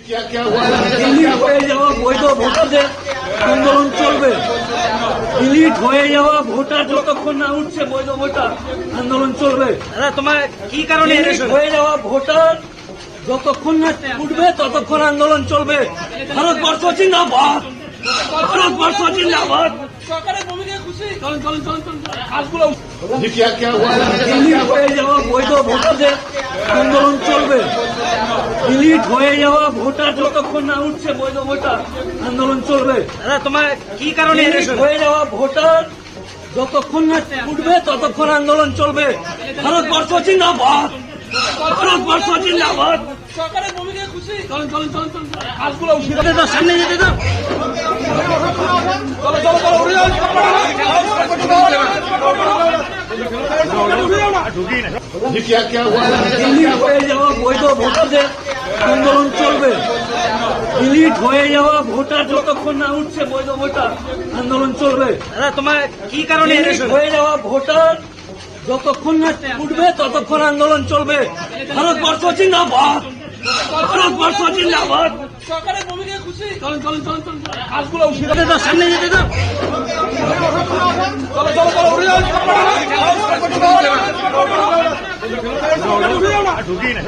Delete হয়ে যাওয়া বৈধ ভোটারদের আন্দোলন চলবে। ডিলিট হয়ে যাওয়া ভোটার যতক্ষণ না উঠছে বৈধ ভোটার আন্দোলন চলবে। তোমার কি কারণে ডিলিট হয়ে যাওয়া ভোটার যতক্ষণ না উঠবে ততক্ষণ আন্দোলন চলবে। ভারতবর্ষ জিন্দাবাদ, ভারতবর্ষ জিন্দাবাদ। ডিলিট হয়ে যাওয়া বৈধ ভোটারদের আন্দোলন চলবে। ডিলিট হয়ে যাওয়া ভোটার যতক্ষণ না উঠছে বৈধ ভোটার আন্দোলন চলবে। তোমার কি কারণে ডিলিট হয়ে যাওয়া ভোটার যতক্ষণ না উঠবে ততক্ষণ আন্দোলন চলবে। ভারতবর্ষ জিন্দাবাদ, ভারতবর্ষ জিন্দাবাদ। সামনে যেতে দাও। ডিলিট হয়ে যাওয়া বৈধ ভোটারদের আন্দোলন চলবে। ডিলিট হয়ে যাওয়া ভোটার যতক্ষণ না উঠছে বৈধ ভোটার আন্দোলন চলবে। তোমার কি কারণে ডিলিট হয়ে যাওয়া ভোটার যতক্ষণ না উঠবে ততক্ষণ আন্দোলন চলবে। ভারতবর্ষ জিন্দাবাদ, ভারতবর্ষ জিন্দাবাদ। সামনে যেতে দাও। ঢুকি না